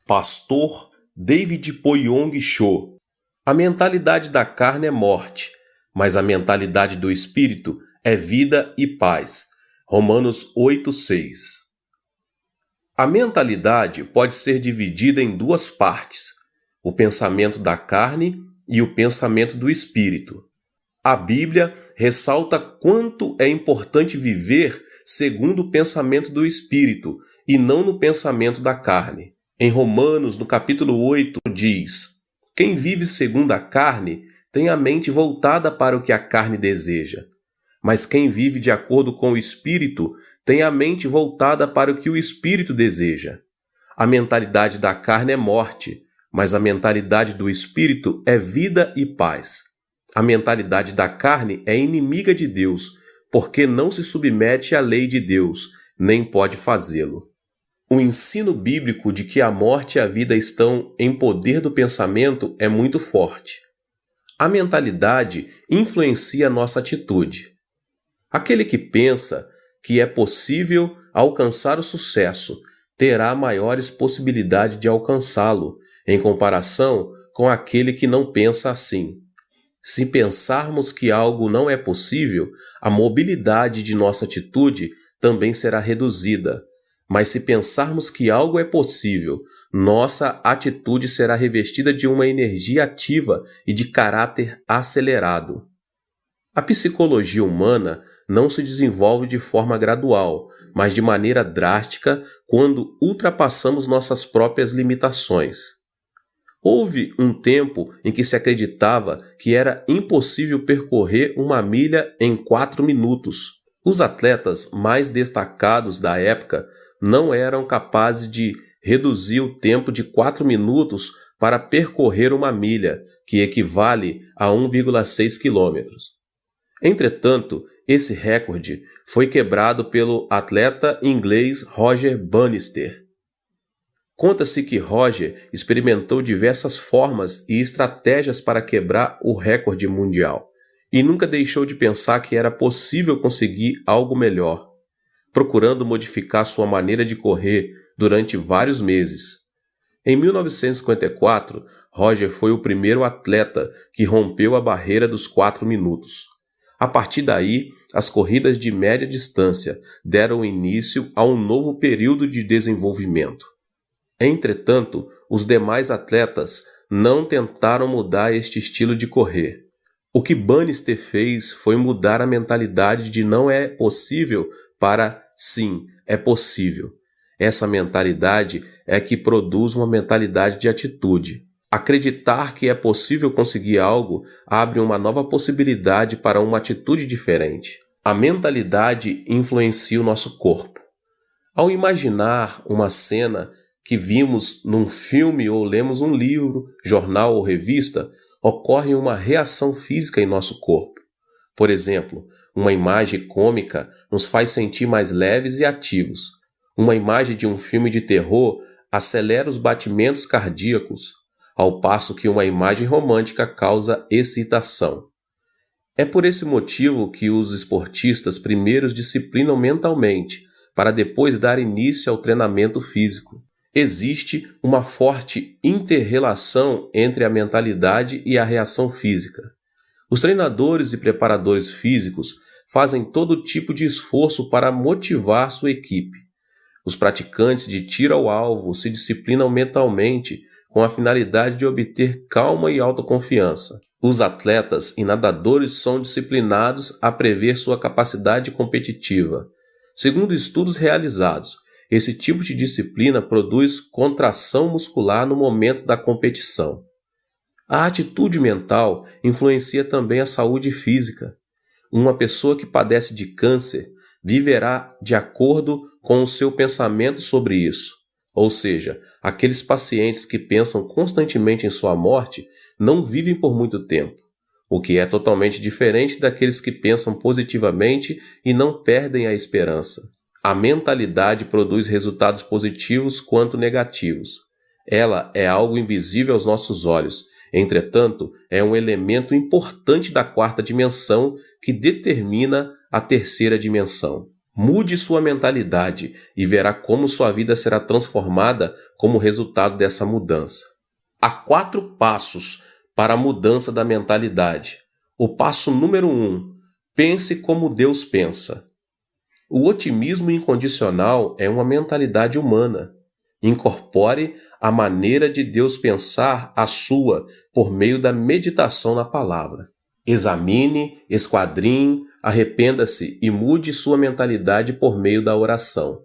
Pastor David Poyong Cho. A mentalidade da carne é morte, mas a mentalidade do espírito é vida e paz. Romanos 8:6. A mentalidade pode ser dividida em duas partes: o pensamento da carne e o pensamento do espírito. A Bíblia ressalta quanto é importante viver segundo o pensamento do espírito e não no pensamento da carne. Em Romanos, no capítulo 8, diz: quem vive segundo a carne tem a mente voltada para o que a carne deseja. Mas quem vive de acordo com o Espírito tem a mente voltada para o que o Espírito deseja. A mentalidade da carne é morte, mas a mentalidade do Espírito é vida e paz. A mentalidade da carne é inimiga de Deus, porque não se submete à lei de Deus, nem pode fazê-lo. O ensino bíblico de que a morte e a vida estão em poder do pensamento é muito forte. A mentalidade influencia a nossa atitude. Aquele que pensa que é possível alcançar o sucesso terá maiores possibilidades de alcançá-lo, em comparação com aquele que não pensa assim. Se pensarmos que algo não é possível, a mobilidade de nossa atitude também será reduzida. Mas se pensarmos que algo é possível, nossa atitude será revestida de uma energia ativa e de caráter acelerado. A psicologia humana não se desenvolve de forma gradual, mas de maneira drástica quando ultrapassamos nossas próprias limitações. Houve um tempo em que se acreditava que era impossível percorrer uma milha em 4 minutos. Os atletas mais destacados da época não eram capazes de reduzir o tempo de 4 minutos para percorrer uma milha, que equivale a 1,6 quilômetros. Entretanto, esse recorde foi quebrado pelo atleta inglês Roger Bannister. Conta-se que Roger experimentou diversas formas e estratégias para quebrar o recorde mundial e nunca deixou de pensar que era possível conseguir algo melhor, procurando modificar sua maneira de correr durante vários meses. Em 1954, Roger foi o primeiro atleta que rompeu a barreira dos 4 minutos. A partir daí, as corridas de média distância deram início a um novo período de desenvolvimento. Entretanto, os demais atletas não tentaram mudar este estilo de correr. O que Bannister fez foi mudar a mentalidade de não é possível para sim, é possível. Essa mentalidade é que produz uma mentalidade de atitude. Acreditar que é possível conseguir algo abre uma nova possibilidade para uma atitude diferente. A mentalidade influencia o nosso corpo. Ao imaginar uma cena que vimos num filme ou lemos um livro, jornal ou revista, ocorre uma reação física em nosso corpo. Por exemplo, uma imagem cômica nos faz sentir mais leves e ativos. Uma imagem de um filme de terror acelera os batimentos cardíacos, ao passo que uma imagem romântica causa excitação. É por esse motivo que os esportistas primeiro disciplinam mentalmente, para depois dar início ao treinamento físico. Existe uma forte inter-relação entre a mentalidade e a reação física. Os treinadores e preparadores físicos fazem todo tipo de esforço para motivar sua equipe. Os praticantes de tiro ao alvo se disciplinam mentalmente com a finalidade de obter calma e autoconfiança. Os atletas e nadadores são disciplinados a prever sua capacidade competitiva. Segundo estudos realizados, esse tipo de disciplina produz contração muscular no momento da competição. A atitude mental influencia também a saúde física. Uma pessoa que padece de câncer viverá de acordo com o seu pensamento sobre isso. Ou seja, aqueles pacientes que pensam constantemente em sua morte não vivem por muito tempo, o que é totalmente diferente daqueles que pensam positivamente e não perdem a esperança. A mentalidade produz resultados positivos quanto negativos. Ela é algo invisível aos nossos olhos. Entretanto, é um elemento importante da 4ª dimensão que determina a 3ª dimensão. Mude sua mentalidade e verá como sua vida será transformada como resultado dessa mudança. Há 4 passos para a mudança da mentalidade. O passo número 1: pense como Deus pensa. O otimismo incondicional é uma mentalidade humana. Incorpore a maneira de Deus pensar a sua por meio da meditação na palavra. Examine, esquadrinhe, arrependa-se e mude sua mentalidade por meio da oração.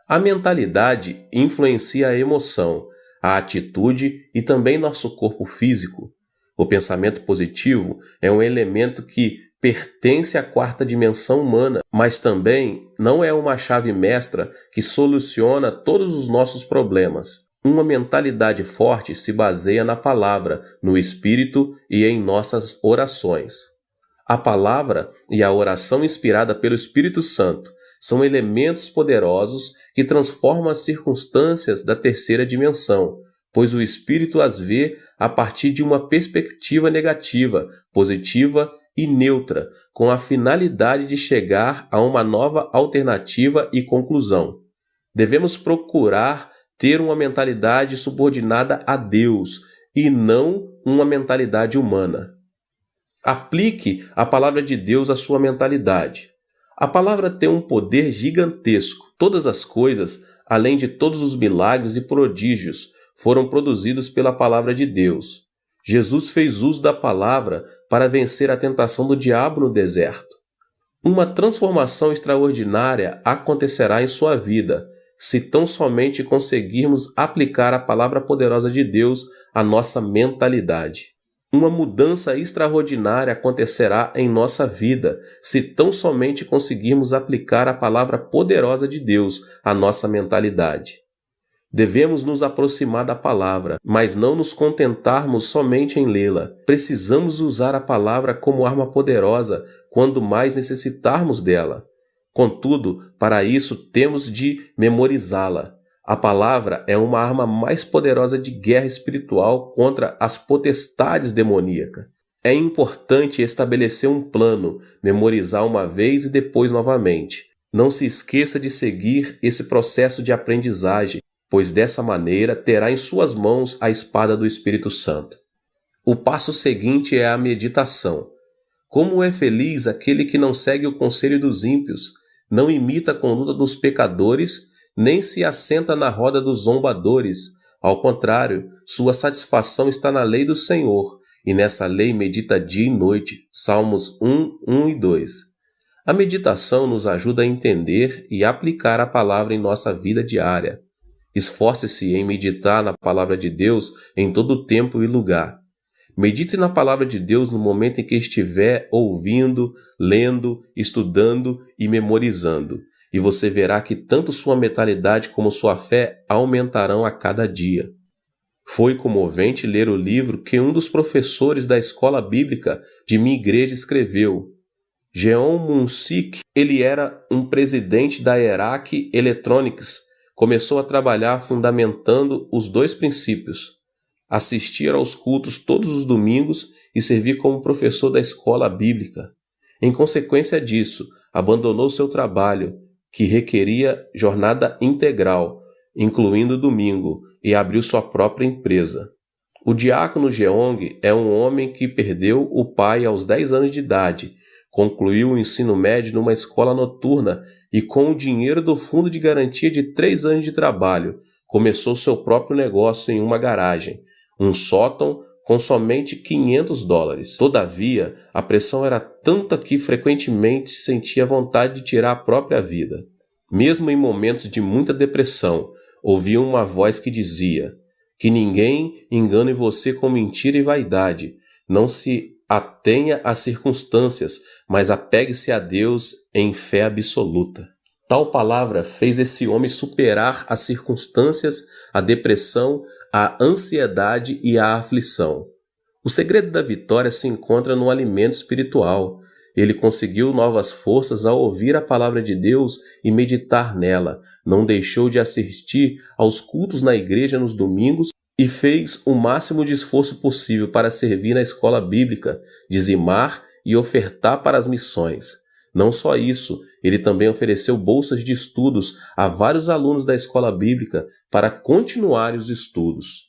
A mentalidade influencia a emoção, a atitude e também nosso corpo físico. O pensamento positivo é um elemento que pertence à 4ª dimensão humana, mas também não é uma chave mestra que soluciona todos os nossos problemas. Uma mentalidade forte se baseia na palavra, no espírito e em nossas orações. A palavra e a oração inspirada pelo Espírito Santo são elementos poderosos que transformam as circunstâncias da 3ª dimensão, pois o Espírito as vê a partir de uma perspectiva negativa, positiva e neutra, com a finalidade de chegar a uma nova alternativa e conclusão. Devemos procurar ter uma mentalidade subordinada a Deus e não uma mentalidade humana. Aplique a palavra de Deus à sua mentalidade. A palavra tem um poder gigantesco. Todas as coisas, além de todos os milagres e prodígios, foram produzidos pela palavra de Deus. Jesus fez uso da palavra para vencer a tentação do diabo no deserto. Uma transformação extraordinária acontecerá em sua vida, se tão somente conseguirmos aplicar a palavra poderosa de Deus à nossa mentalidade. Uma mudança extraordinária acontecerá em nossa vida, se tão somente conseguirmos aplicar a palavra poderosa de Deus à nossa mentalidade. Devemos nos aproximar da palavra, mas não nos contentarmos somente em lê-la. Precisamos usar a palavra como arma poderosa quando mais necessitarmos dela. Contudo, para isso temos de memorizá-la. A palavra é uma arma mais poderosa de guerra espiritual contra as potestades demoníacas. É importante estabelecer um plano, memorizar uma vez e depois novamente. Não se esqueça de seguir esse processo de aprendizagem, pois dessa maneira terá em suas mãos a espada do Espírito Santo. O passo seguinte é a meditação. Como é feliz aquele que não segue o conselho dos ímpios, não imita a conduta dos pecadores, nem se assenta na roda dos zombadores. Ao contrário, sua satisfação está na lei do Senhor, e nessa lei medita dia e noite. Salmos 1, 1 e 2. A meditação nos ajuda a entender e aplicar a palavra em nossa vida diária. Esforce-se em meditar na palavra de Deus em todo tempo e lugar. Medite na palavra de Deus no momento em que estiver ouvindo, lendo, estudando e memorizando. E você verá que tanto sua mentalidade como sua fé aumentarão a cada dia. Foi comovente ler o livro que um dos professores da escola bíblica de minha igreja escreveu. Jeon Mun-sik, ele era um presidente da Erac Electronics, começou a trabalhar fundamentando os 2 princípios: assistir aos cultos todos os domingos e servir como professor da escola bíblica. Em consequência disso, abandonou seu trabalho, que requeria jornada integral, incluindo domingo, e abriu sua própria empresa. O diácono Jeong é um homem que perdeu o pai aos 10 anos de idade, concluiu o ensino médio numa escola noturna e, com o dinheiro do fundo de garantia de 3 anos de trabalho, começou seu próprio negócio em uma garagem, um sótão com somente $500. Todavia, a pressão era tanta que frequentemente sentia vontade de tirar a própria vida. Mesmo em momentos de muita depressão, ouvia uma voz que dizia: que ninguém engane você com mentira e vaidade. Não se atenha às circunstâncias, mas apegue-se a Deus em fé absoluta. Tal palavra fez esse homem superar as circunstâncias, a depressão, a ansiedade e a aflição. O segredo da vitória se encontra no alimento espiritual. Ele conseguiu novas forças ao ouvir a palavra de Deus e meditar nela. Não deixou de assistir aos cultos na igreja nos domingos e fez o máximo de esforço possível para servir na escola bíblica, dizimar e ofertar para as missões. Não só isso, ele também ofereceu bolsas de estudos a vários alunos da escola bíblica para continuarem os estudos.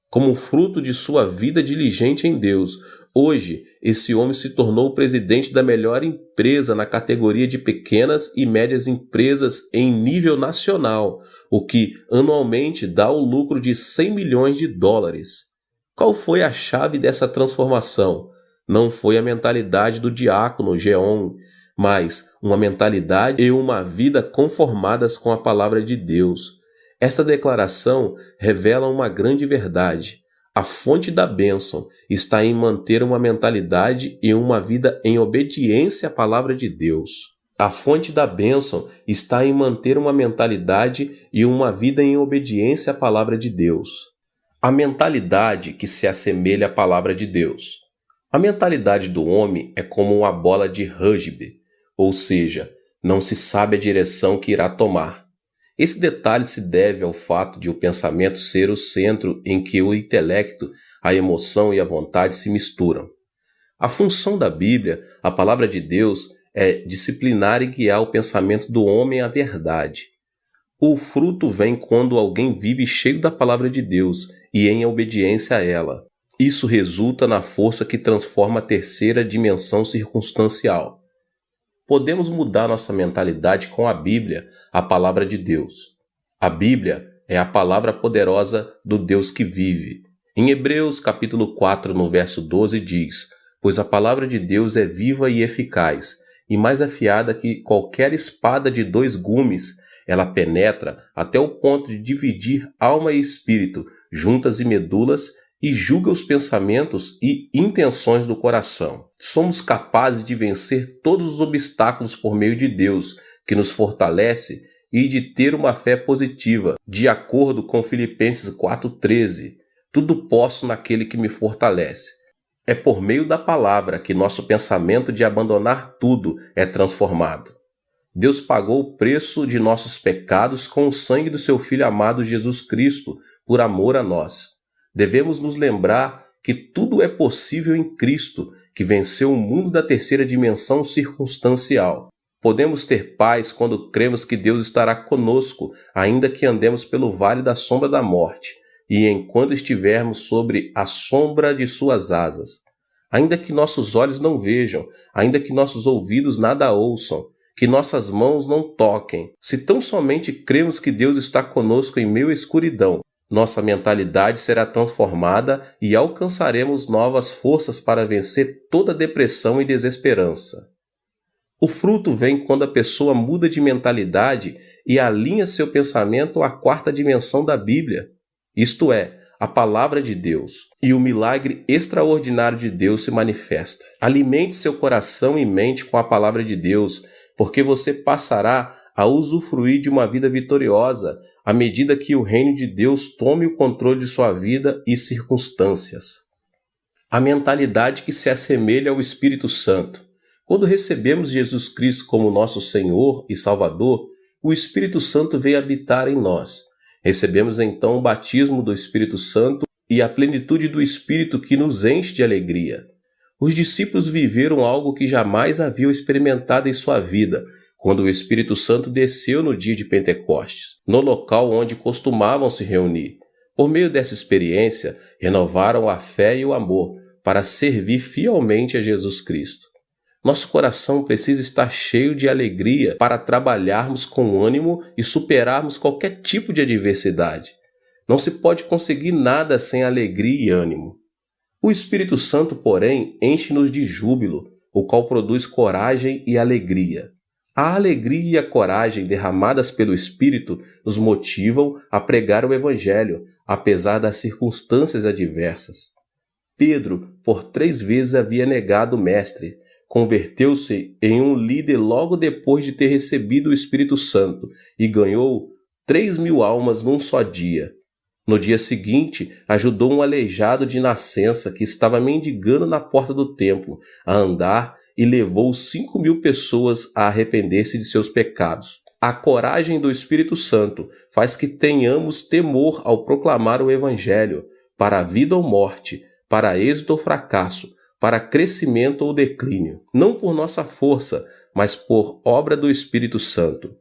Como fruto de sua vida diligente em Deus, hoje esse homem se tornou o presidente da melhor empresa na categoria de pequenas e médias empresas em nível nacional, o que anualmente dá o lucro de 100 milhões de dólares. Qual foi a chave dessa transformação? Não foi a mentalidade do diácono Geon, mas uma mentalidade e uma vida conformadas com a palavra de Deus. Esta declaração revela uma grande verdade. A fonte da bênção está em manter uma mentalidade e uma vida em obediência à palavra de Deus. A fonte da bênção está em manter uma mentalidade e uma vida em obediência à palavra de Deus. A mentalidade que se assemelha à palavra de Deus. A mentalidade do homem é como uma bola de rugby, ou seja, não se sabe a direção que irá tomar. Esse detalhe se deve ao fato de o pensamento ser o centro em que o intelecto, a emoção e a vontade se misturam. A função da Bíblia, a palavra de Deus, é disciplinar e guiar o pensamento do homem à verdade. O fruto vem quando alguém vive cheio da palavra de Deus e em obediência a ela. Isso resulta na força que transforma a terceira dimensão circunstancial. Podemos mudar nossa mentalidade com a Bíblia, a palavra de Deus. A Bíblia é a palavra poderosa do Deus que vive. Em Hebreus capítulo 4, no verso 12, diz: "Pois a palavra de Deus é viva e eficaz, e mais afiada que qualquer espada de 2 gumes, ela penetra até o ponto de dividir alma e espírito, juntas e medulas, e julga os pensamentos e intenções do coração." Somos capazes de vencer todos os obstáculos por meio de Deus, que nos fortalece, e de ter uma fé positiva, de acordo com Filipenses 4,13. Tudo posso naquele que me fortalece. É por meio da palavra que nosso pensamento de abandonar tudo é transformado. Deus pagou o preço de nossos pecados com o sangue do seu Filho amado Jesus Cristo, por amor a nós. Devemos nos lembrar que tudo é possível em Cristo, que venceu o mundo da terceira dimensão circunstancial. Podemos ter paz quando cremos que Deus estará conosco, ainda que andemos pelo vale da sombra da morte, e enquanto estivermos sobre a sombra de suas asas. Ainda que nossos olhos não vejam, ainda que nossos ouvidos nada ouçam, que nossas mãos não toquem, se tão somente cremos que Deus está conosco em meio à escuridão, nossa mentalidade será transformada e alcançaremos novas forças para vencer toda depressão e desesperança. O fruto vem quando a pessoa muda de mentalidade e alinha seu pensamento à 4ª dimensão da Bíblia, isto é, a palavra de Deus, e o milagre extraordinário de Deus se manifesta. Alimente seu coração e mente com a palavra de Deus, porque você passará a usufruir de uma vida vitoriosa à medida que o reino de Deus tome o controle de sua vida e circunstâncias. A mentalidade que se assemelha ao Espírito Santo. Quando recebemos Jesus Cristo como nosso Senhor e Salvador, o Espírito Santo vem habitar em nós. Recebemos então o batismo do Espírito Santo e a plenitude do Espírito que nos enche de alegria. Os discípulos viveram algo que jamais haviam experimentado em sua vida, quando o Espírito Santo desceu no dia de Pentecostes, no local onde costumavam se reunir. Por meio dessa experiência, renovaram a fé e o amor para servir fielmente a Jesus Cristo. Nosso coração precisa estar cheio de alegria para trabalharmos com ânimo e superarmos qualquer tipo de adversidade. Não se pode conseguir nada sem alegria e ânimo. O Espírito Santo, porém, enche-nos de júbilo, o qual produz coragem e alegria. A alegria e a coragem derramadas pelo Espírito nos motivam a pregar o Evangelho, apesar das circunstâncias adversas. Pedro, por 3 vezes havia negado o Mestre. Converteu-se em um líder logo depois de ter recebido o Espírito Santo e ganhou 3.000 almas num só dia. No dia seguinte, ajudou um aleijado de nascença que estava mendigando na porta do templo a andar e levou 5.000 pessoas a arrepender-se de seus pecados. A coragem do Espírito Santo faz que tenhamos temor ao proclamar o Evangelho, para a vida ou morte, para êxito ou fracasso. para crescimento ou declínio, não por nossa força, mas por obra do Espírito Santo.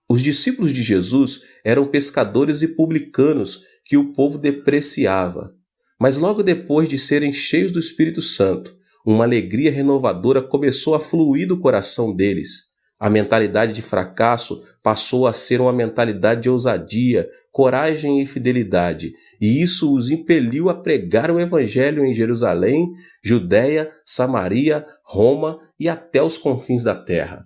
Os discípulos de Jesus eram pescadores e publicanos que o povo depreciava. Mas logo depois de serem cheios do Espírito Santo, uma alegria renovadora começou a fluir do coração deles. A mentalidade de fracasso passou a ser uma mentalidade de ousadia, coragem e fidelidade, e isso os impeliu a pregar o Evangelho em Jerusalém, Judéia, Samaria, Roma e até os confins da terra.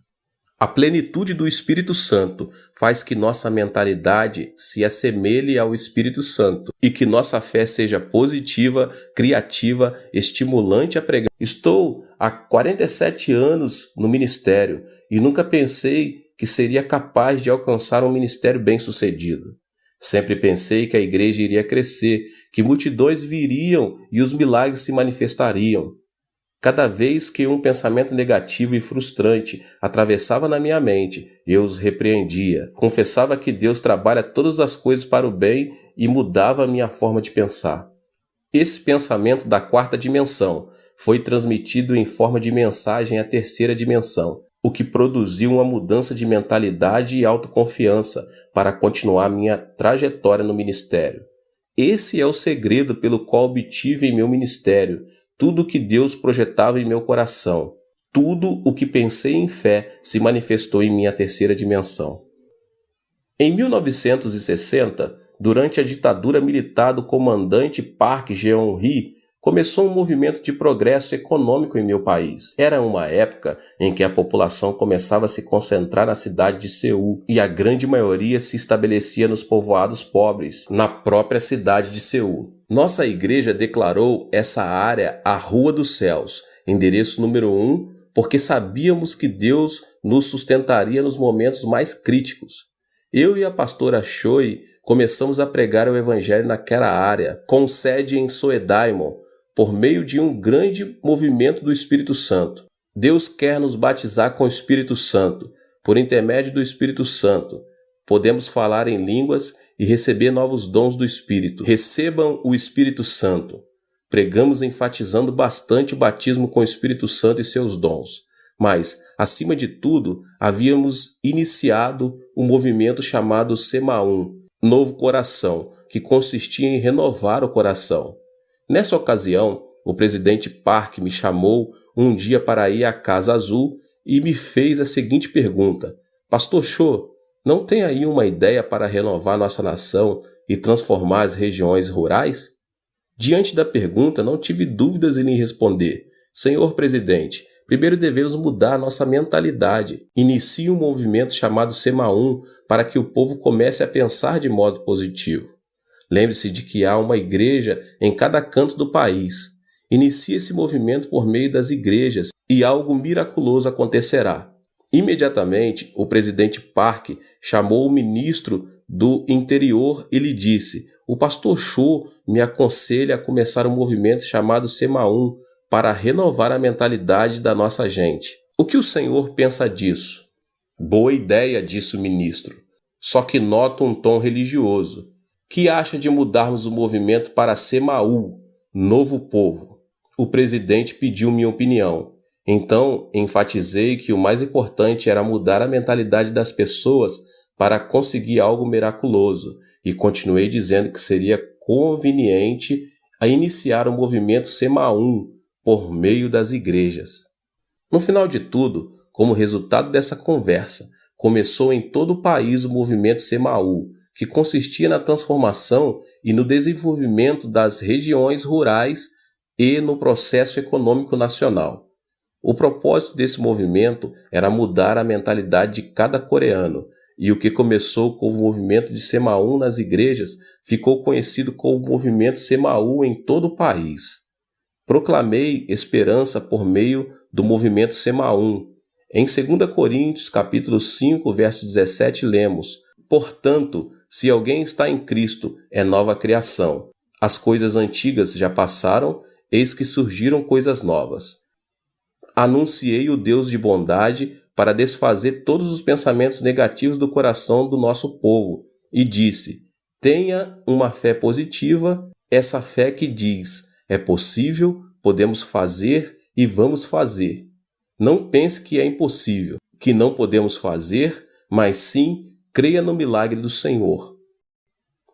A plenitude do Espírito Santo faz que nossa mentalidade se assemelhe ao Espírito Santo e que nossa fé seja positiva, criativa, estimulante a pregar. Estou há 47 anos no ministério e nunca pensei que seria capaz de alcançar um ministério bem-sucedido. Sempre pensei que a igreja iria crescer, que multidões viriam e os milagres se manifestariam. Cada vez que um pensamento negativo e frustrante atravessava na minha mente, eu os repreendia, confessava que Deus trabalha todas as coisas para o bem e mudava a minha forma de pensar. Esse pensamento da quarta dimensão foi transmitido em forma de mensagem à terceira dimensão, o que produziu uma mudança de mentalidade e autoconfiança para continuar minha trajetória no ministério. Esse é o segredo pelo qual obtive em meu ministério tudo o que Deus projetava em meu coração. Tudo o que pensei em fé se manifestou em minha terceira dimensão. Em 1960, durante a ditadura militar do comandante Park Geun-hye, começou um movimento de progresso econômico em meu país. Era uma época em que a população começava a se concentrar na cidade de Seul e a grande maioria se estabelecia nos povoados pobres, na própria cidade de Seul. Nossa igreja declarou essa área a Rua dos Céus, endereço número 1, porque sabíamos que Deus nos sustentaria nos momentos mais críticos. Eu e a pastora Choi começamos a pregar o evangelho naquela área, com sede em Soedaimon, por meio de um grande movimento do Espírito Santo. Deus quer nos batizar com o Espírito Santo. Por intermédio do Espírito Santo, podemos falar em línguas e receber novos dons do Espírito. Recebam o Espírito Santo. Pregamos enfatizando bastante o batismo com o Espírito Santo e seus dons. Mas, acima de tudo, havíamos iniciado um movimento chamado Semaum, Novo Coração, que consistia em renovar o coração. Nessa ocasião, o presidente Park me chamou um dia para ir à Casa Azul e me fez a seguinte pergunta: Pastor Cho, não tem aí uma ideia para renovar nossa nação e transformar as regiões rurais? Diante da pergunta, não tive dúvidas em lhe responder: Senhor presidente, primeiro devemos mudar nossa mentalidade. Inicie um movimento chamado Semaum para que o povo comece a pensar de modo positivo. Lembre-se de que há uma igreja em cada canto do país. Inicie esse movimento por meio das igrejas e algo miraculoso acontecerá. Imediatamente, o presidente Park chamou o ministro do Interior e lhe disse: o pastor Cho me aconselha a começar um movimento chamado Semaum para renovar a mentalidade da nossa gente. O que o senhor pensa disso? Boa ideia, disse o ministro. Só que noto um tom religioso. Que acha de mudarmos o movimento para Semaú, Novo Povo? O presidente pediu minha opinião. Então, enfatizei que o mais importante era mudar a mentalidade das pessoas para conseguir algo miraculoso e continuei dizendo que seria conveniente a iniciar o movimento Semaum por meio das igrejas. No final de tudo, como resultado dessa conversa, começou em todo o país o movimento Semaú, que consistia na transformação e no desenvolvimento das regiões rurais e no processo econômico nacional. O propósito desse movimento era mudar a mentalidade de cada coreano, e o que começou com o movimento de Semaum nas igrejas ficou conhecido como movimento Semaú em todo o país. Proclamei esperança por meio do movimento Semaum. Em 2 Coríntios, capítulo 5, verso 17, lemos: Portanto, se alguém está em Cristo, é nova criação. As coisas antigas já passaram, eis que surgiram coisas novas. Anunciei o Deus de bondade para desfazer todos os pensamentos negativos do coração do nosso povo e disse: tenha uma fé positiva, essa fé que diz: é possível, podemos fazer e vamos fazer. Não pense que é impossível, que não podemos fazer, mas sim creia no milagre do Senhor.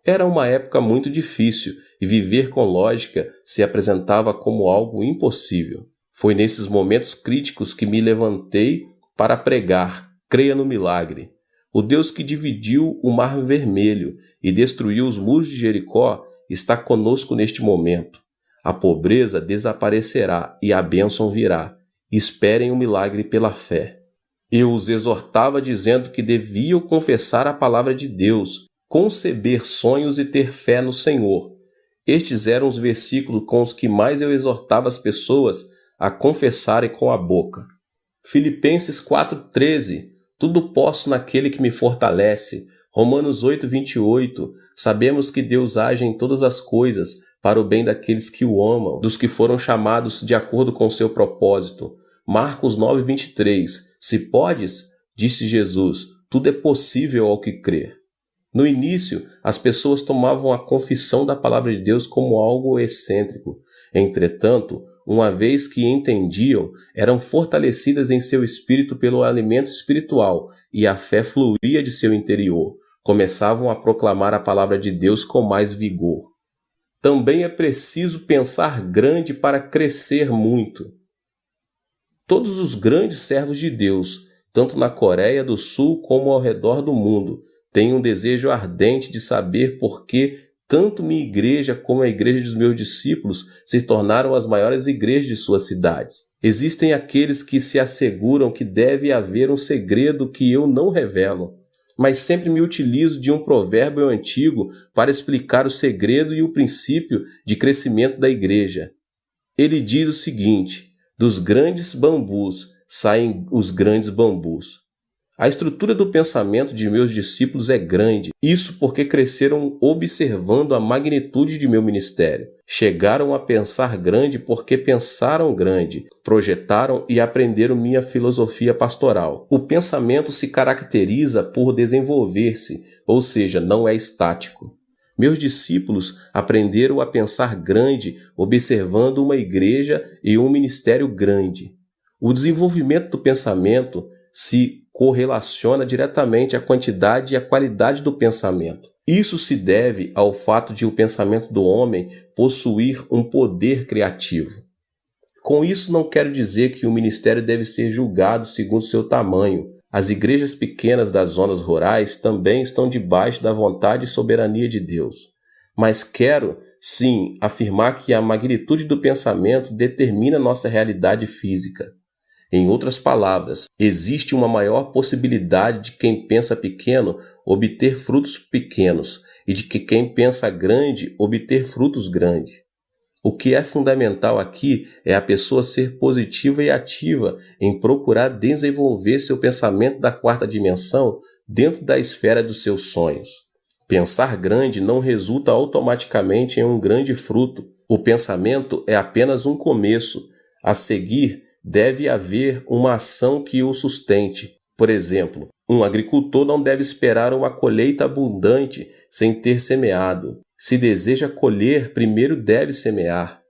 Era uma época muito difícil e viver com lógica se apresentava como algo impossível. Foi nesses momentos críticos que me levantei para pregar: creia no milagre. O Deus que dividiu o Mar Vermelho e destruiu os muros de Jericó está conosco neste momento. A pobreza desaparecerá e a bênção virá. Esperem o milagre pela fé. Eu os exortava dizendo que deviam confessar a palavra de Deus, conceber sonhos e ter fé no Senhor. Estes eram os versículos com os que mais eu exortava as pessoas a confessarem com a boca. Filipenses 4,13, tudo posso naquele que me fortalece. Romanos 8,28, sabemos que Deus age em todas as coisas para o bem daqueles que o amam, dos que foram chamados de acordo com seu propósito. Marcos 9,23, se podes, disse Jesus, tudo é possível ao que crer. No início, as pessoas tomavam a confissão da palavra de Deus como algo excêntrico. Entretanto, uma vez que entendiam, eram fortalecidas em seu espírito pelo alimento espiritual e a fé fluía de seu interior. Começavam a proclamar a palavra de Deus com mais vigor. Também é preciso pensar grande para crescer muito. Todos os grandes servos de Deus, tanto na Coreia do Sul como ao redor do mundo, têm um desejo ardente de saber por que tanto minha igreja como a igreja dos meus discípulos se tornaram as maiores igrejas de suas cidades. Existem aqueles que se asseguram que deve haver um segredo que eu não revelo, mas sempre me utilizo de um provérbio antigo para explicar o segredo e o princípio de crescimento da igreja. Ele diz o seguinte: dos grandes bambus saem os grandes bambus. A estrutura do pensamento de meus discípulos é grande, isso porque cresceram observando a magnitude de meu ministério. Chegaram a pensar grande porque pensaram grande, projetaram e aprenderam minha filosofia pastoral. O pensamento se caracteriza por desenvolver-se, ou seja, não é estático. Meus discípulos aprenderam a pensar grande, observando uma igreja e um ministério grande. O desenvolvimento do pensamento se correlaciona diretamente à quantidade e à qualidade do pensamento. Isso se deve ao fato de o pensamento do homem possuir um poder criativo. Com isso, não quero dizer que o ministério deve ser julgado segundo seu tamanho. As igrejas pequenas das zonas rurais também estão debaixo da vontade e soberania de Deus. Mas quero, sim, afirmar que a magnitude do pensamento determina nossa realidade física. Em outras palavras, existe uma maior possibilidade de quem pensa pequeno obter frutos pequenos e de que quem pensa grande obter frutos grandes. O que é fundamental aqui é a pessoa ser positiva e ativa em procurar desenvolver seu pensamento da quarta dimensão dentro da esfera dos seus sonhos. Pensar grande não resulta automaticamente em um grande fruto. O pensamento é apenas um começo. A seguir, deve haver uma ação que o sustente. Por exemplo, um agricultor não deve esperar uma colheita abundante sem ter semeado. Se deseja colher, primeiro deve semear.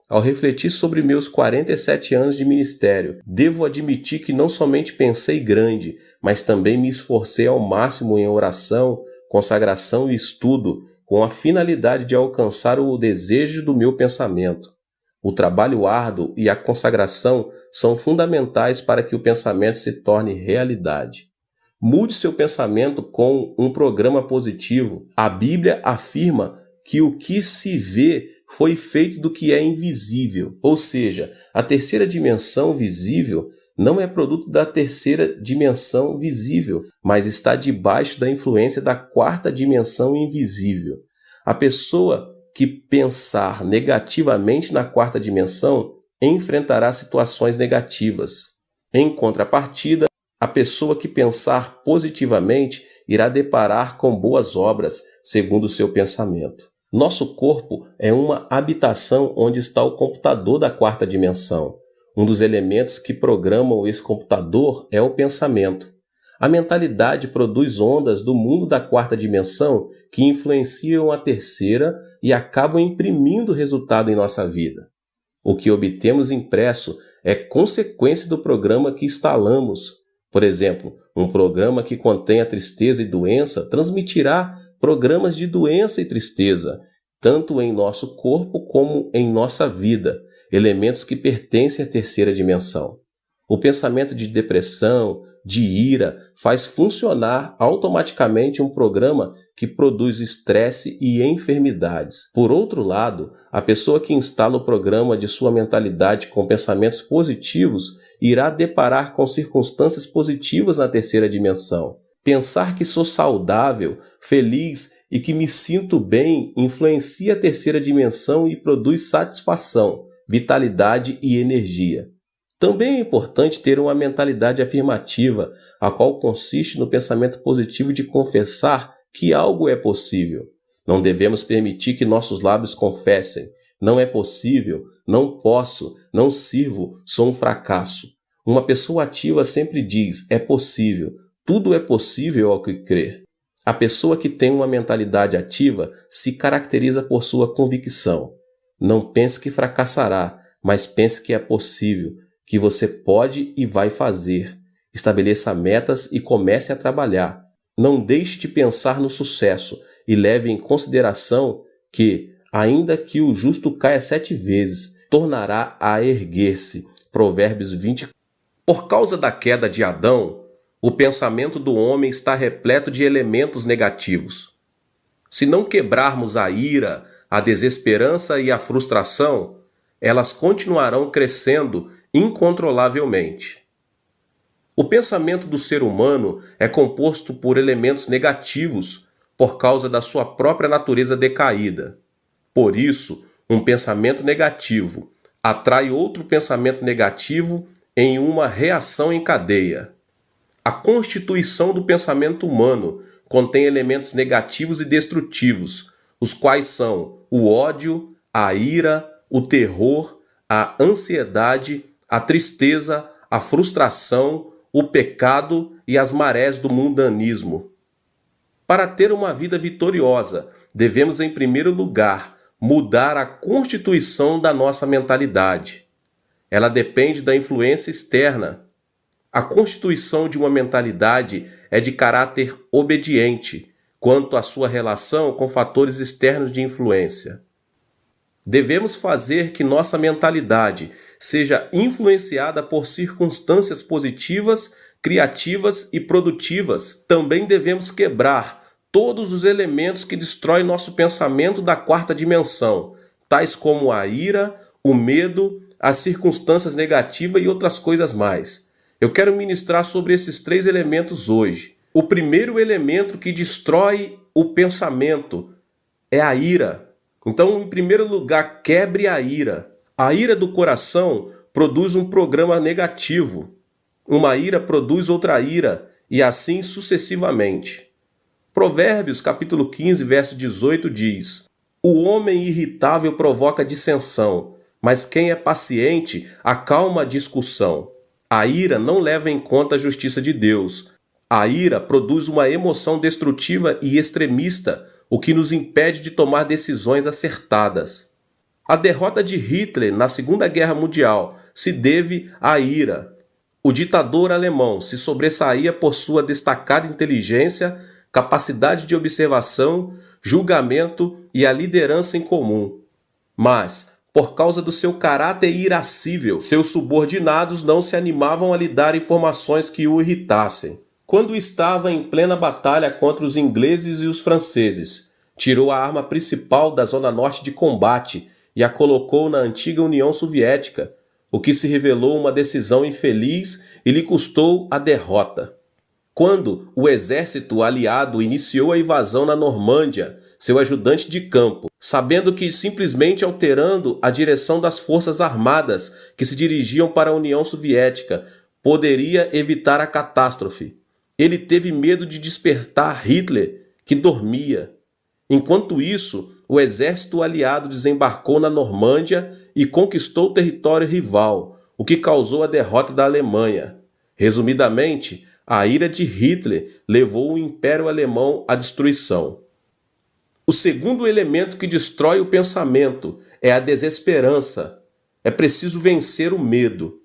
Ao refletir sobre meus 47 anos de ministério, devo admitir que não somente pensei grande, mas também me esforcei ao máximo em oração, consagração e estudo, com a finalidade de alcançar o desejo do meu pensamento. O trabalho árduo e a consagração são fundamentais para que o pensamento se torne realidade. Mude seu pensamento com um programa positivo. A Bíblia afirma que o que se vê foi feito do que é invisível, ou seja, a terceira dimensão visível não é produto da terceira dimensão visível, mas está debaixo da influência da quarta dimensão invisível. A pessoa que pensar negativamente na quarta dimensão enfrentará situações negativas. Em contrapartida, a pessoa que pensar positivamente irá deparar com boas obras, segundo o seu pensamento. Nosso corpo é uma habitação onde está o computador da quarta dimensão. Um dos elementos que programam esse computador é o pensamento. A mentalidade produz ondas do mundo da quarta dimensão que influenciam a terceira e acabam imprimindo resultado em nossa vida. O que obtemos impresso é consequência do programa que instalamos. Por exemplo, um programa que contenha tristeza e doença transmitirá programas de doença e tristeza, tanto em nosso corpo como em nossa vida, elementos que pertencem à terceira dimensão. O pensamento de depressão, de ira, faz funcionar automaticamente um programa que produz estresse e enfermidades. Por outro lado, a pessoa que instala o programa de sua mentalidade com pensamentos positivos irá deparar com circunstâncias positivas na terceira dimensão. Pensar que sou saudável, feliz e que me sinto bem influencia a terceira dimensão e produz satisfação, vitalidade e energia. Também é importante ter uma mentalidade afirmativa, a qual consiste no pensamento positivo de confessar que algo é possível. Não devemos permitir que nossos lábios confessem: não é possível, não posso, não sirvo, sou um fracasso. Uma pessoa ativa sempre diz: é possível, tudo é possível ao que crer. A pessoa que tem uma mentalidade ativa se caracteriza por sua convicção. Não pense que fracassará, mas pense que é possível, que você pode e vai fazer. Estabeleça metas e comece a trabalhar. Não deixe de pensar no sucesso e leve em consideração que, ainda que o justo caia 7 vezes, tornará a erguer-se. Provérbios 20. Por causa da queda de Adão, o pensamento do homem está repleto de elementos negativos. Se não quebrarmos a ira, a desesperança e a frustração, elas continuarão crescendo incontrolavelmente. O pensamento do ser humano é composto por elementos negativos por causa da sua própria natureza decaída. Por isso, um pensamento negativo atrai outro pensamento negativo em uma reação em cadeia. A constituição do pensamento humano contém elementos negativos e destrutivos, os quais são o ódio, a ira, o terror, a ansiedade, a tristeza, a frustração, o pecado e as marés do mundanismo. Para ter uma vida vitoriosa, devemos, em primeiro lugar, mudar a constituição da nossa mentalidade. Ela depende da influência externa. A constituição de uma mentalidade é de caráter obediente quanto à sua relação com fatores externos de influência. Devemos fazer que nossa mentalidade seja influenciada por circunstâncias positivas, criativas e produtivas. Também devemos quebrar todos os elementos que destroem nosso pensamento da quarta dimensão, tais como a ira, o medo, as circunstâncias negativas e outras coisas mais. Eu quero ministrar sobre esses 3 elementos hoje. O primeiro elemento que destrói o pensamento é a ira. Então, em primeiro lugar, quebre a ira. A ira do coração produz um programa negativo. Uma ira produz outra ira, e assim sucessivamente. Provérbios, capítulo 15, verso 18 diz: o homem irritável provoca dissensão, mas quem é paciente acalma a discussão. A ira não leva em conta a justiça de Deus. A ira produz uma emoção destrutiva e extremista, o que nos impede de tomar decisões acertadas. A derrota de Hitler na Segunda Guerra Mundial se deve à ira. O ditador alemão se sobressaía por sua destacada inteligência, capacidade de observação, julgamento e a liderança em comum. Mas, por causa do seu caráter irascível, seus subordinados não se animavam a lhe dar informações que o irritassem. Quando estava em plena batalha contra os ingleses e os franceses, tirou a arma principal da zona norte de combate e a colocou na antiga União Soviética, o que se revelou uma decisão infeliz e lhe custou a derrota. Quando o exército aliado iniciou a invasão na Normândia, seu ajudante de campo, sabendo que simplesmente alterando a direção das forças armadas que se dirigiam para a União Soviética poderia evitar a catástrofe, ele teve medo de despertar Hitler, que dormia. Enquanto isso, o exército aliado desembarcou na Normândia e conquistou o território rival, o que causou a derrota da Alemanha. Resumidamente, a ira de Hitler levou o Império Alemão à destruição. O segundo elemento que destrói o pensamento é a desesperança. é preciso vencer o medo.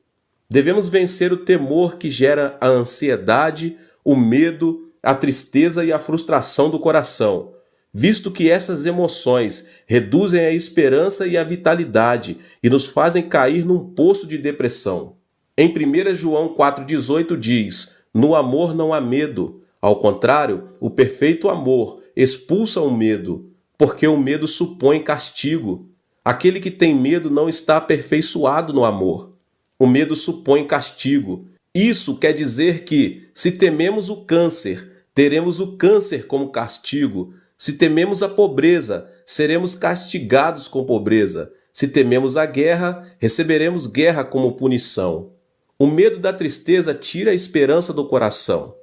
Devemos vencer o temor que gera a ansiedade, o medo, a tristeza e a frustração do coração, visto que essas emoções reduzem a esperança e a vitalidade e nos fazem cair num poço de depressão. Em 1 João 4,18 diz: "No amor não há medo. Ao contrário, o perfeito amor expulsa o medo, porque o medo supõe castigo. Aquele que tem medo não está aperfeiçoado no amor. O medo supõe castigo." Isso quer dizer que, se tememos o câncer, teremos o câncer como castigo. Se tememos a pobreza, seremos castigados com pobreza. Se tememos a guerra, receberemos guerra como punição. O medo da tristeza tira a esperança do coração.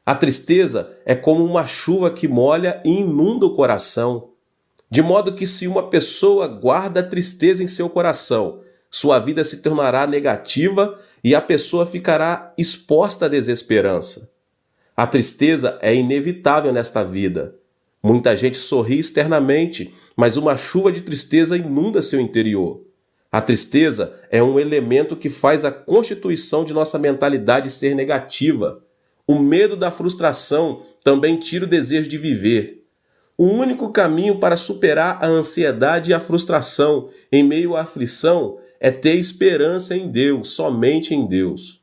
A tristeza é como uma chuva que molha e inunda o coração. De modo que, se uma pessoa guarda a tristeza em seu coração, sua vida se tornará negativa e a pessoa ficará exposta à desesperança. A tristeza é inevitável nesta vida. Muita gente sorri externamente, mas uma chuva de tristeza inunda seu interior. A tristeza é um elemento que faz a constituição de nossa mentalidade ser negativa. O medo da frustração também tira o desejo de viver. O único caminho para superar a ansiedade e a frustração em meio à aflição é ter esperança em Deus, somente em Deus.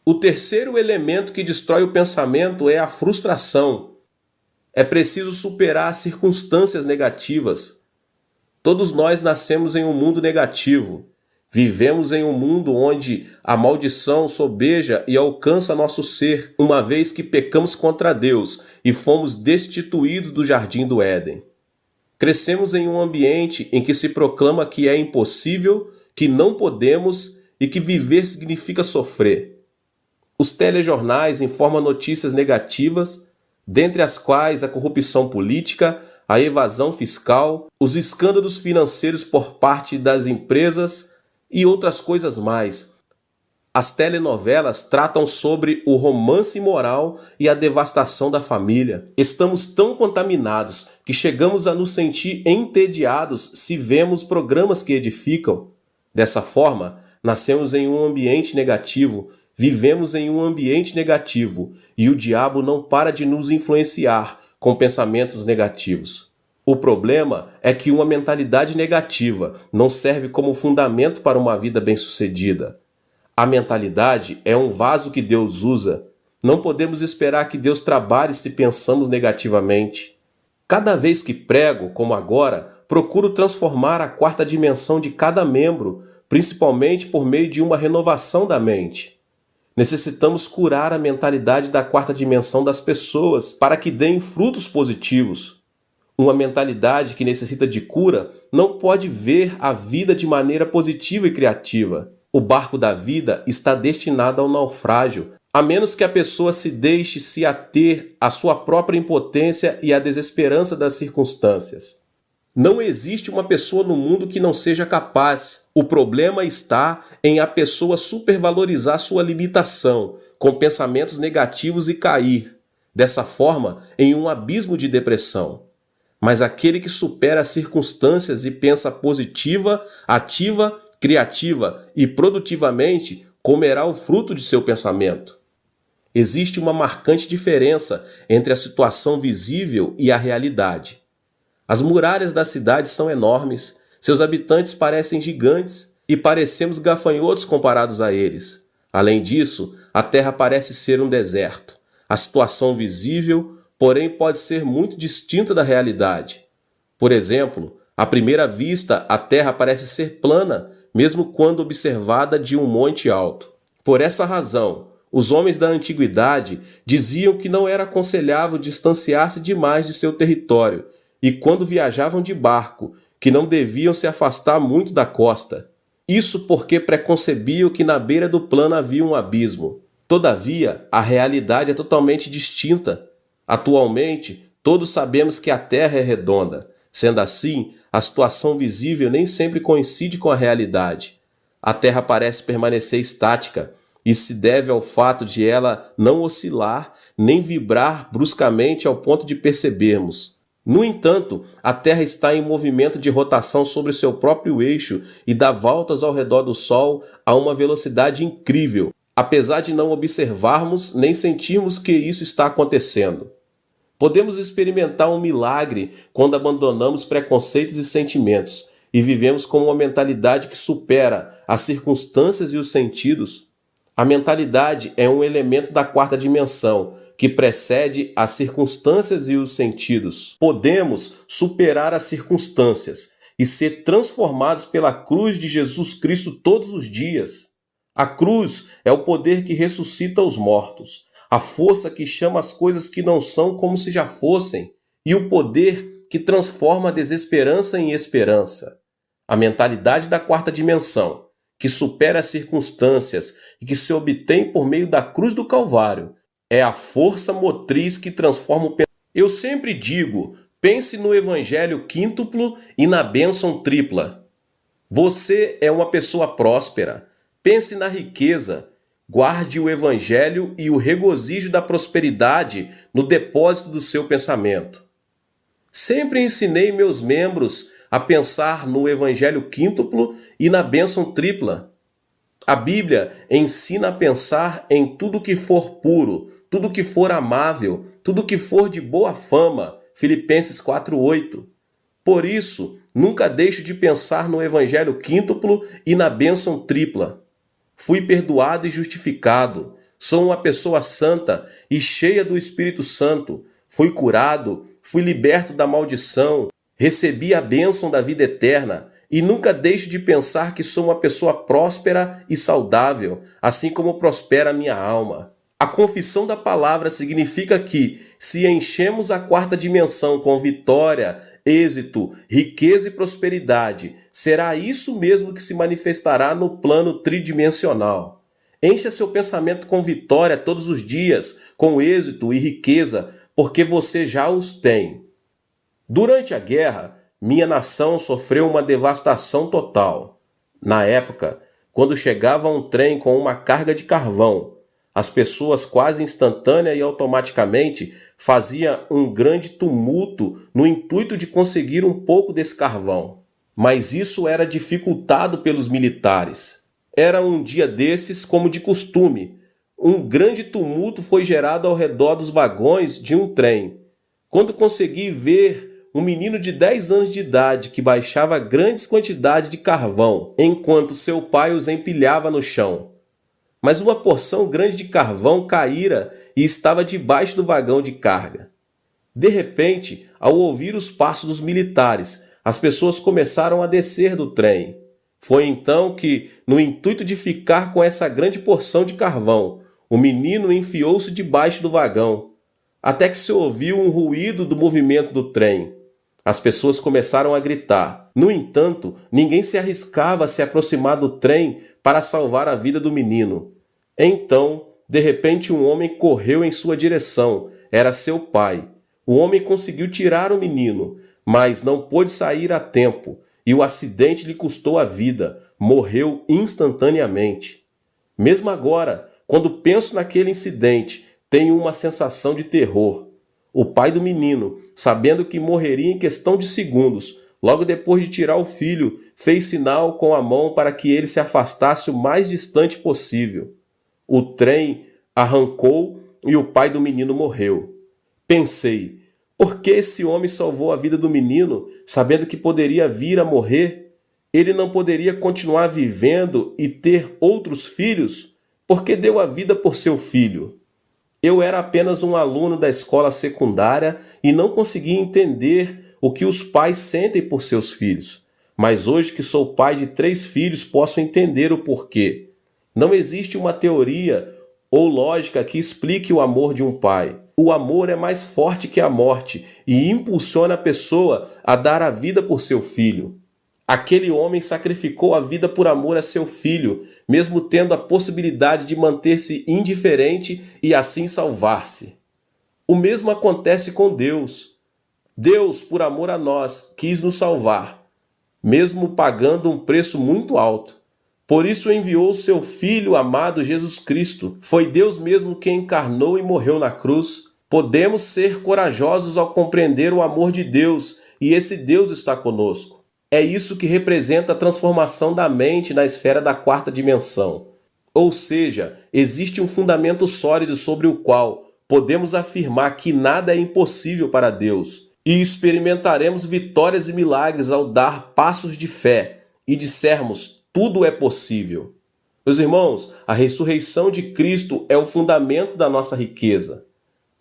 O terceiro elemento que destrói o pensamento é a frustração. É preciso superar as circunstâncias negativas. Todos nós nascemos em um mundo negativo. Vivemos em um mundo onde a maldição sobeja e alcança nosso ser, uma vez que pecamos contra Deus e fomos destituídos do jardim do Éden. Crescemos em um ambiente em que se proclama que é impossível, que não podemos e que viver significa sofrer. Os telejornais informam notícias negativas, dentre as quais a corrupção política, a evasão fiscal, os escândalos financeiros por parte das empresas e outras coisas mais. As telenovelas tratam sobre o romance imoral e a devastação da família. Estamos tão contaminados que chegamos a nos sentir entediados se vemos programas que edificam. Dessa forma, nascemos em um ambiente negativo, vivemos em um ambiente negativo e o diabo não para de nos influenciar com pensamentos negativos. O problema é que uma mentalidade negativa não serve como fundamento para uma vida bem-sucedida. A mentalidade é um vaso que Deus usa. Não podemos esperar que Deus trabalhe se pensamos negativamente. Cada vez que prego, como agora, procuro transformar a quarta dimensão de cada membro, principalmente por meio de uma renovação da mente. Necessitamos curar a mentalidade da quarta dimensão das pessoas para que deem frutos positivos. Uma mentalidade que necessita de cura não pode ver a vida de maneira positiva e criativa. O barco da vida está destinado ao naufrágio, a menos que a pessoa se deixe se ater à sua própria impotência e à desesperança das circunstâncias. Não existe uma pessoa no mundo que não seja capaz. O problema está em a pessoa supervalorizar sua limitação, com pensamentos negativos e cair, dessa forma, em um abismo de depressão. Mas aquele que supera as circunstâncias e pensa positiva, ativa, criativa e produtivamente, comerá o fruto de seu pensamento. Existe uma marcante diferença entre a situação visível e a realidade. As muralhas da cidade são enormes, seus habitantes parecem gigantes e parecemos gafanhotos comparados a eles. Além disso, a terra parece ser um deserto. A situação visível, porém, pode ser muito distinta da realidade. Por exemplo, à primeira vista, a terra parece ser plana, mesmo quando observada de um monte alto. Por essa razão, os homens da antiguidade diziam que não era aconselhável distanciar-se demais de seu território e, quando viajavam de barco, que não deviam se afastar muito da costa. Isso porque preconcebiam que na beira do plano havia um abismo. Todavia, a realidade é totalmente distinta. Atualmente, todos sabemos que a Terra é redonda. Sendo assim, a situação visível nem sempre coincide com a realidade. A Terra parece permanecer estática. Isso se deve ao fato de ela não oscilar nem vibrar bruscamente ao ponto de percebermos. No entanto, a Terra está em movimento de rotação sobre seu próprio eixo e dá voltas ao redor do Sol a uma velocidade incrível, apesar de não observarmos nem sentirmos que isso está acontecendo. Podemos experimentar um milagre quando abandonamos preconceitos e sentimentos e vivemos com uma mentalidade que supera as circunstâncias e os sentidos. A mentalidade é um elemento da quarta dimensão que precede as circunstâncias e os sentidos. Podemos superar as circunstâncias e ser transformados pela cruz de Jesus Cristo todos os dias. A cruz é o poder que ressuscita os mortos, a força que chama as coisas que não são como se já fossem, e o poder que transforma a desesperança em esperança. A mentalidade da quarta dimensão, que supera as circunstâncias e que se obtém por meio da cruz do Calvário, é a força motriz que transforma o pensamento. Eu sempre digo, pense no evangelho quíntuplo e na bênção tripla. Você é uma pessoa próspera. Pense na riqueza. Guarde o evangelho e o regozijo da prosperidade no depósito do seu pensamento. Sempre ensinei meus membros a pensar no evangelho quíntuplo e na bênção tripla. A Bíblia ensina a pensar em tudo que for puro, tudo que for amável, tudo que for de boa fama. Filipenses 4:8. Por isso, nunca deixo de pensar no evangelho quíntuplo e na bênção tripla. Fui perdoado e justificado. Sou uma pessoa santa e cheia do Espírito Santo. Fui curado, fui liberto da maldição, recebi a bênção da vida eterna e nunca deixo de pensar que sou uma pessoa próspera e saudável, assim como prospera a minha alma. A confissão da palavra significa que, se enchemos a quarta dimensão com vitória, êxito, riqueza e prosperidade, será isso mesmo que se manifestará no plano tridimensional. Encha seu pensamento com vitória todos os dias, com êxito e riqueza, porque você já os tem. Durante a guerra, minha nação sofreu uma devastação total. Na época, quando chegava um trem com uma carga de carvão, as pessoas quase instantânea e automaticamente faziam um grande tumulto no intuito de conseguir um pouco desse carvão. Mas isso era dificultado pelos militares. Era um dia desses, como de costume. Um grande tumulto foi gerado ao redor dos vagões de um trem. Quando consegui ver um menino de 10 anos de idade que baixava grandes quantidades de carvão, enquanto seu pai os empilhava no chão. Mas uma porção grande de carvão caíra e estava debaixo do vagão de carga. De repente, ao ouvir os passos dos militares, as pessoas começaram a descer do trem. Foi então que, no intuito de ficar com essa grande porção de carvão, o menino enfiou-se debaixo do vagão, até que se ouviu um ruído do movimento do trem. As pessoas começaram a gritar. No entanto, ninguém se arriscava a se aproximar do trem para salvar a vida do menino. Então, de repente, um homem correu em sua direção. Era seu pai. O homem conseguiu tirar o menino, mas não pôde sair a tempo, e o acidente lhe custou a vida. Morreu instantaneamente. Mesmo agora, quando penso naquele incidente, tenho uma sensação de terror. O pai do menino, sabendo que morreria em questão de segundos, logo depois de tirar o filho, fez sinal com a mão para que ele se afastasse o mais distante possível. O trem arrancou e o pai do menino morreu. Pensei, por que esse homem salvou a vida do menino, sabendo que poderia vir a morrer? Ele não poderia continuar vivendo e ter outros filhos? Por que deu a vida por seu filho? Eu era apenas um aluno da escola secundária e não conseguia entender o que os pais sentem por seus filhos. Mas hoje que sou pai de 3 filhos, posso entender o porquê. Não existe uma teoria ou lógica que explique o amor de um pai. O amor é mais forte que a morte e impulsiona a pessoa a dar a vida por seu filho. Aquele homem sacrificou a vida por amor a seu filho, mesmo tendo a possibilidade de manter-se indiferente e assim salvar-se. O mesmo acontece com Deus. Deus, por amor a nós, quis nos salvar, mesmo pagando um preço muito alto. Por isso enviou seu Filho amado Jesus Cristo. Foi Deus mesmo quem encarnou e morreu na cruz. Podemos ser corajosos ao compreender o amor de Deus e esse Deus está conosco. É isso que representa a transformação da mente na esfera da quarta dimensão. Ou seja, existe um fundamento sólido sobre o qual podemos afirmar que nada é impossível para Deus e experimentaremos vitórias e milagres ao dar passos de fé e dissermos tudo é possível. Meus irmãos, a ressurreição de Cristo é o fundamento da nossa riqueza.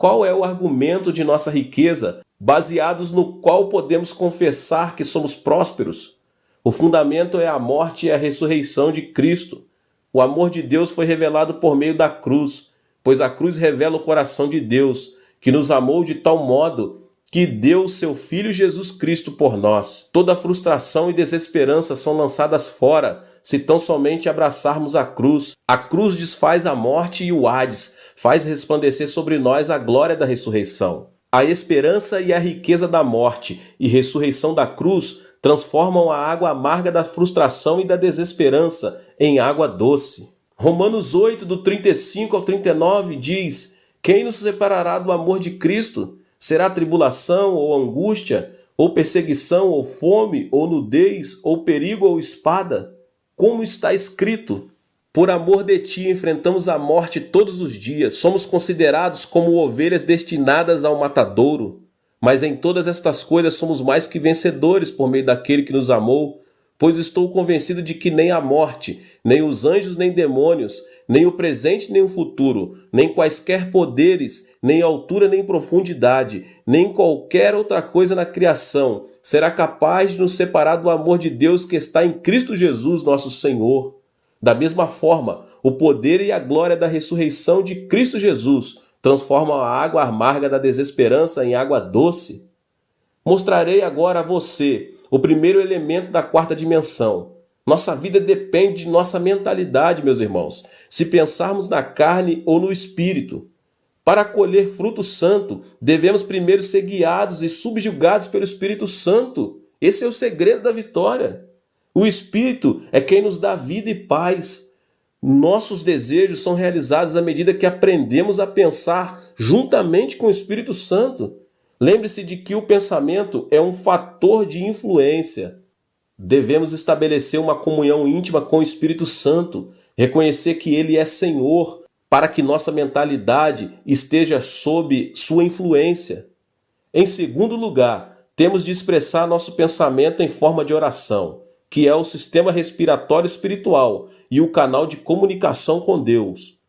Qual é o argumento de nossa riqueza, baseados no qual podemos confessar que somos prósperos? O fundamento é a morte e a ressurreição de Cristo. O amor de Deus foi revelado por meio da cruz, pois a cruz revela o coração de Deus, que nos amou de tal modo que deu seu Filho Jesus Cristo por nós. Toda frustração e desesperança são lançadas fora, se tão somente abraçarmos a cruz. A cruz desfaz a morte e o Hades, faz resplandecer sobre nós a glória da ressurreição. A esperança e a riqueza da morte e ressurreição da cruz transformam a água amarga da frustração e da desesperança em água doce. Romanos 8, do 35 ao 39 diz: quem nos separará do amor de Cristo? Será tribulação ou angústia, ou perseguição, ou fome, ou nudez, ou perigo, ou espada? Como está escrito: por amor de ti enfrentamos a morte todos os dias, somos considerados como ovelhas destinadas ao matadouro. Mas em todas estas coisas somos mais que vencedores por meio daquele que nos amou, pois estou convencido de que nem a morte, nem os anjos, nem demônios, nem o presente, nem o futuro, nem quaisquer poderes, nem altura, nem profundidade, nem qualquer outra coisa na criação será capaz de nos separar do amor de Deus que está em Cristo Jesus, nosso Senhor. Da mesma forma, o poder e a glória da ressurreição de Cristo Jesus transformam a água amarga da desesperança em água doce. Mostrarei agora a você o primeiro elemento da quarta dimensão. Nossa vida depende de nossa mentalidade, meus irmãos, se pensarmos na carne ou no espírito. Para colher fruto santo, devemos primeiro ser guiados e subjugados pelo Espírito Santo. Esse é o segredo da vitória. O Espírito é quem nos dá vida e paz. Nossos desejos são realizados à medida que aprendemos a pensar juntamente com o Espírito Santo. Lembre-se de que o pensamento é um fator de influência. Devemos estabelecer uma comunhão íntima com o Espírito Santo, reconhecer que Ele é Senhor, para que nossa mentalidade esteja sob sua influência. Em segundo lugar, temos de expressar nosso pensamento em forma de oração, que é o sistema respiratório espiritual e o canal de comunicação com Deus.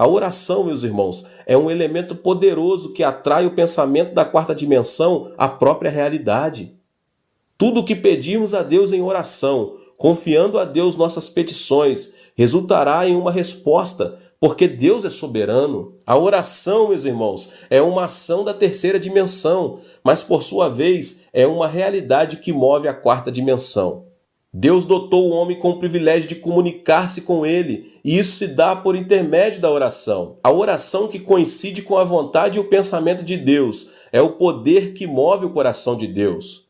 A oração, meus irmãos, é um elemento poderoso que atrai o pensamento da quarta dimensão à própria realidade. Tudo o que pedirmos a Deus em oração, confiando a Deus nossas petições, resultará em uma resposta, porque Deus é soberano. A oração, meus irmãos, é uma ação da terceira dimensão, mas por sua vez é uma realidade que move a quarta dimensão. Deus dotou o homem com o privilégio de comunicar-se com ele, e isso se dá por intermédio da oração. A oração que coincide com a vontade e o pensamento de Deus é o poder que move o coração de Deus.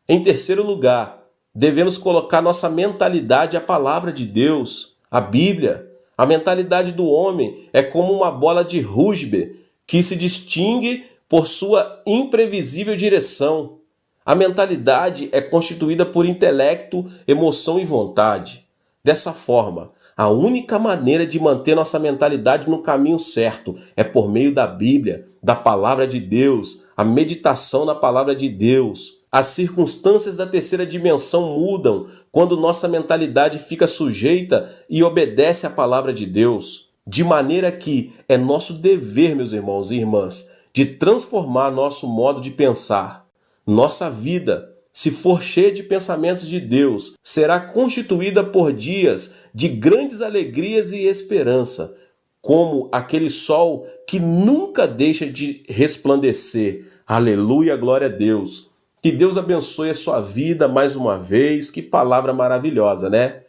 Em terceiro lugar, devemos colocar nossa mentalidade à palavra de Deus, a Bíblia. A mentalidade do homem é como uma bola de rugby que se distingue por sua imprevisível direção. A mentalidade é constituída por intelecto, emoção e vontade. Dessa forma, a única maneira de manter nossa mentalidade no caminho certo é por meio da Bíblia, da Palavra de Deus, a meditação na Palavra de Deus. As circunstâncias da terceira dimensão mudam quando nossa mentalidade fica sujeita e obedece à Palavra de Deus. De maneira que é nosso dever, meus irmãos e irmãs, de transformar nosso modo de pensar. Nossa vida, se for cheia de pensamentos de Deus, será constituída por dias de grandes alegrias e esperança, como aquele sol que nunca deixa de resplandecer. Aleluia, glória a Deus. Que Deus abençoe a sua vida mais uma vez. Que palavra maravilhosa, né?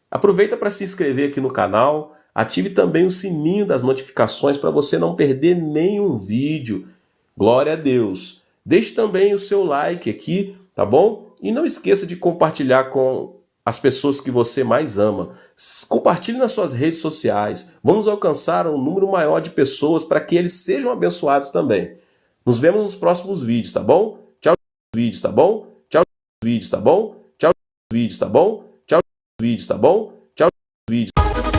Aproveita para se inscrever aqui no canal. Ative também o sininho das notificações para você não perder nenhum vídeo. Glória a Deus. Deixe também o seu like aqui, tá bom? E não esqueça de compartilhar com as pessoas que você mais ama. Compartilhe nas suas redes sociais. Vamos alcançar um número maior de pessoas para que eles sejam abençoados também. Nos vemos nos próximos vídeos, tá bom? Tchau, vídeos, tá bom? Tchau, vídeos, tá bom? Tchau, vídeos, tá bom? Tchau, vídeos, tá bom? Tchau, vídeos.